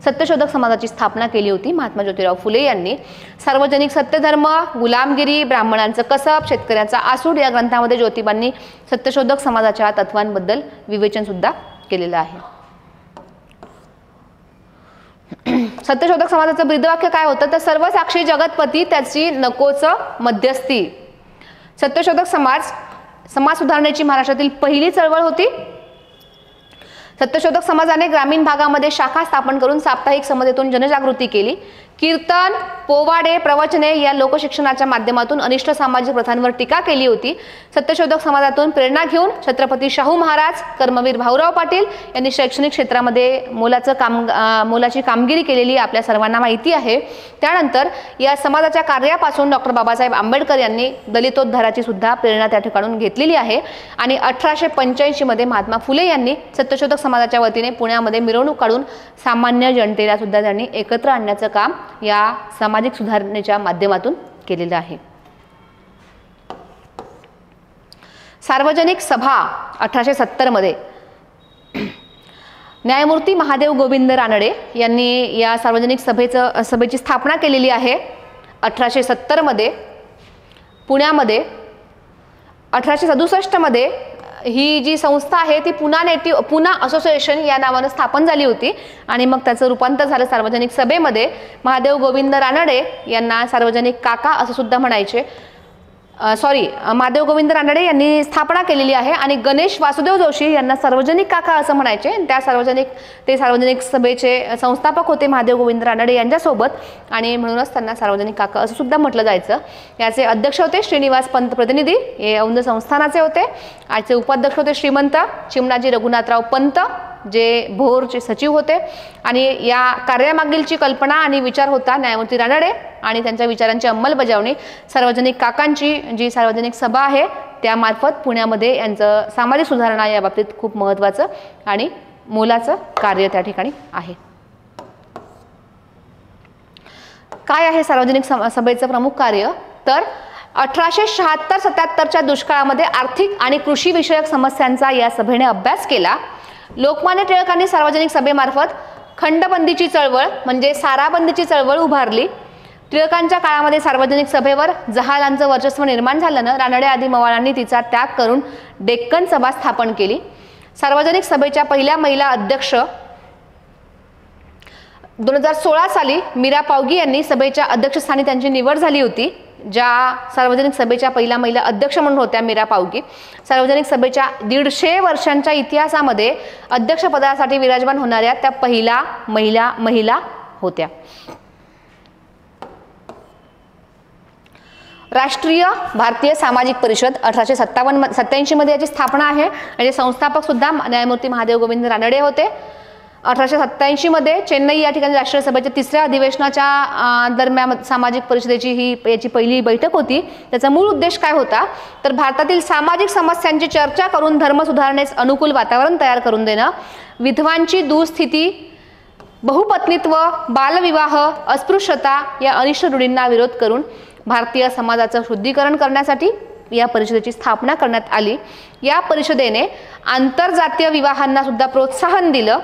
सत्यशोधक समाजाची स्थापना केली होती महात्मा ज्योतिराव फुले यांनी. सार्वजनिक सत्यधर्म, गुलामगिरी, ब्राह्मणांचं कसब, शेतकऱ्यांचा आसूड या ग्रंथामध्ये ज्योतिबांनी सत्यशोधक समाजाच्या तत्वांबद्दल विवेचन सुद्धा केलेलं आहे. सत्यशोधक समाजाचं ब्रीदवाक्य काय होतं तर सर्व साक्षी जगतपती त्याची नकोच मध्यस्थी. सत्यशोधक समाज सुधारण्याची महाराष्ट्रातील पहिली चळवळ होती. सत्यशोधक समाजाने ग्रामीण भागामध्ये शाखा स्थापन करून साप्ताहिक समतेतून जनजागृती केली. कीर्तन, पोवाडे, प्रवचने या लोकशिक्षणाच्या माध्यमातून अनिष्ट सामाजिक प्रथांवर टीका केली होती. सत्यशोधक समाजातून प्रेरणा घेऊन छत्रपती शाहू महाराज, कर्मवीर भाऊराव पाटील यांनी शैक्षणिक क्षेत्रामध्ये मोलाची कामगिरी केलेली आपल्या सर्वांना माहिती आहे. त्यानंतर या समाजाच्या कार्यापासून डॉक्टर बाबासाहेब आंबेडकर यांनी दलितोद्धाराची सुद्धा प्रेरणा त्या ठिकाणून घेतलेली आहे. आणि 1885 मध्ये महात्मा फुले यांनी सत्यशोधक समाजाच्या वतीने पुण्यामध्ये मिरवणूक काढून सामान्य जनतेला सुद्धा त्यांनी एकत्र आणण्याचं काम या सामाजिक सुधारणेच्या माध्यमातून केलेलं आहे. सार्वजनिक सभा 1870 मध्ये न्यायमूर्ती महादेव गोविंद रानडे यांनी या सार्वजनिक सभेची स्थापना केलेली आहे. 1870 मध्ये पुण्यामध्ये. 1867 मध्ये ही जी संस्था आहे ती पुणा असोसिएशन या नावाने स्थापन झाली होती आणि मग त्याचं रूपांतर झालं सार्वजनिक सभेमध्ये. महादेव गोविंद रानडे यांना सार्वजनिक काका असं सुद्धा म्हणायचे. महादेव गोविंद रानडे यांनी स्थापना केलेली आहे आणि गणेश वासुदेव जोशी यांना सार्वजनिक काका असं म्हणायचे. ते सार्वजनिक सभेचे संस्थापक होते महादेव गोविंद रानडे यांच्यासोबत आणि म्हणूनच त्यांना सार्वजनिक काका असं सुद्धा म्हटलं जायचं. याचे अध्यक्ष होते श्रीनिवास पंत प्रतिनिधी, हे औंध संस्थानाचे होते. याचे उपाध्यक्ष होते श्रीमंत चिमणाजी रघुनाथराव पंत, जे भोरचे सचिव होते. आणि या कार्यामागीलची कल्पना आणि विचार होता न्यायमूर्ती रानडे आणि त्यांच्या विचारांची अंमलबजावणी सार्वजनिक काकांची जी सार्वजनिक सभा आहे त्यामार्फत पुण्यामध्ये यांचं सामाजिक सुधारणा या बाबतीत खूप महत्त्वाचं आणि मोलाचं कार्य त्या ठिकाणी आहे. काय आहे सार्वजनिक सभेचं प्रमुख कार्य? तर 1876-77च्या दुष्काळामध्ये आर्थिक आणि कृषी विषयक समस्यांचा या सभेने अभ्यास केला. लोकमान्य टिळकांनी सार्वजनिक सभेमार्फत खंडबंदीची चळवळ म्हणजे साराबंदीची चळवळ उभारली. टिळकांच्या काळामध्ये सार्वजनिक सभेवर जहालांचं वर्चस्व निर्माण झाल्यानं रानडे आदी मवाळांनी तिचा त्याग करून डेक्कन सभा स्थापन केली. सार्वजनिक सभेच्या पहिल्या महिला अध्यक्ष 2016 साली मीरा पावगी यांनी सभेच्या अध्यक्षस्थानी त्यांची निवड झाली होती. ज्या सार्वजनिक सभेच्या पहिल्या महिला अध्यक्ष म्हणून होत्या मीरा पावगी. सार्वजनिक सभेच्या 150 वर्षांच्या इतिहासामध्ये अध्यक्षपदासाठी विराजमान होणाऱ्या त्या पहिल्या महिला होत्या. राष्ट्रीय भारतीय सामाजिक परिषद 1887 मध्ये याची स्थापना आहे आणि संस्थापक सुद्धा न्यायमूर्ती महादेव गोविंद रानडे होते. 1887 मध्ये चेन्नई या ठिकाणी राष्ट्रीय सभेच्या 3ऱ्या अधिवेशनाच्या दरम्यान सामाजिक परिषदेची याची पहिली बैठक होती. त्याचा मूळ उद्देश काय होता तर भारतातील सामाजिक समस्यांची चर्चा करून धर्म सुधारणेस अनुकूल वातावरण तयार करून देणं, विधवांची दुःस्थिती, बहुपत्नीत्व, बालविवाह, अस्पृश्यता या अनिष्ट रूढींना विरोध करून भारतीय समाजाचं शुद्धीकरण करण्यासाठी या परिषदेची स्थापना करण्यात आली. या परिषदेने आंतरजातीय विवाहांना सुद्धा प्रोत्साहन दिलं.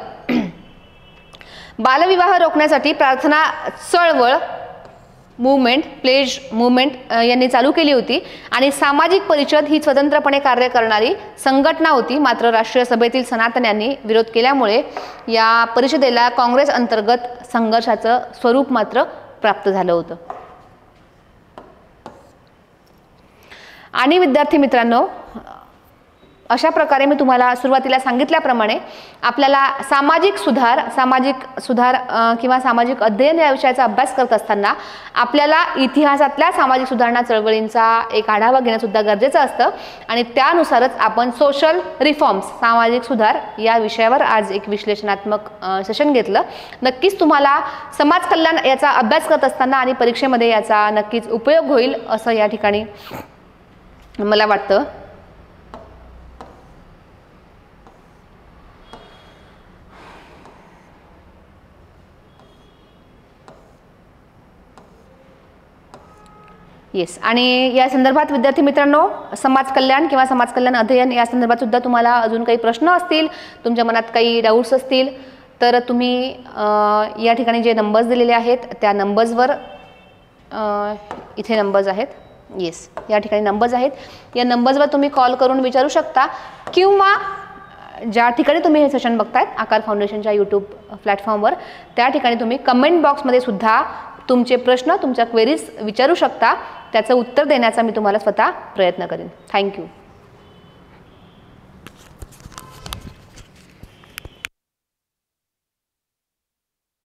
बालविवाह रोखण्यासाठी प्रार्थना चळवळ प्लेज मुवमेंट यांनी चालू केली होती आणि सामाजिक परिषद ही स्वतंत्रपणे कार्य करणारी संघटना होती. मात्र राष्ट्रीय सभेतील सनातन्यांनी विरोध केल्यामुळे या परिषदेला काँग्रेस अंतर्गत संघर्षाचं स्वरूप मात्र प्राप्त झालं होतं. आणि विद्यार्थी मित्रांनो, अशा प्रकारे मी तुम्हाला सुरुवातीला सांगितल्याप्रमाणे आपल्याला सामाजिक सुधार किंवा सामाजिक अध्ययन या विषयाचा अभ्यास करत असताना आपल्याला इतिहासातल्या सामाजिक सुधारणा चळवळींचा एक आढावा घेणं सुद्धा गरजेचं असतं आणि त्यानुसारच आपण सोशल रिफॉर्म्स सामाजिक सुधार या विषयावर आज एक विश्लेषणात्मक सेशन घेतलं. नक्कीच तुम्हाला समाज कल्याण याचा अभ्यास करत असताना आणि परीक्षेमध्ये याचा नक्कीच उपयोग होईल असं या ठिकाणी मला वाटतं. येस, आणि या संदर्भात विद्यार्थी मित्रांनो, समाज कल्याण किंवा समाज कल्याण अध्ययन या संदर्भात सुद्धा तुम्हाला अजून काही प्रश्न असतील, तुमच्या मनात काही डाऊट्स असतील तर तुम्ही या ठिकाणी जे नंबर्स दिलेले आहेत त्या नंबर्सवर इथे नंबर्स आहेत. येस, या ठिकाणी नंबर्स आहेत. या नंबर्सवर तुम्ही कॉल करून विचारू शकता किंवा ज्या ठिकाणी तुम्ही हे सेशन बघतायत आकार फाउंडेशनच्या यूट्यूब प्लॅटफॉर्मवर त्या ठिकाणी तुम्ही कमेंट बॉक्समध्ये सुद्धा तुमचे प्रश्न, तुमच्या क्वेरीज विचारू शकता. त्याचं उत्तर देण्याचा मी तुम्हाला स्वतः प्रयत्न करेन. थँक्यू.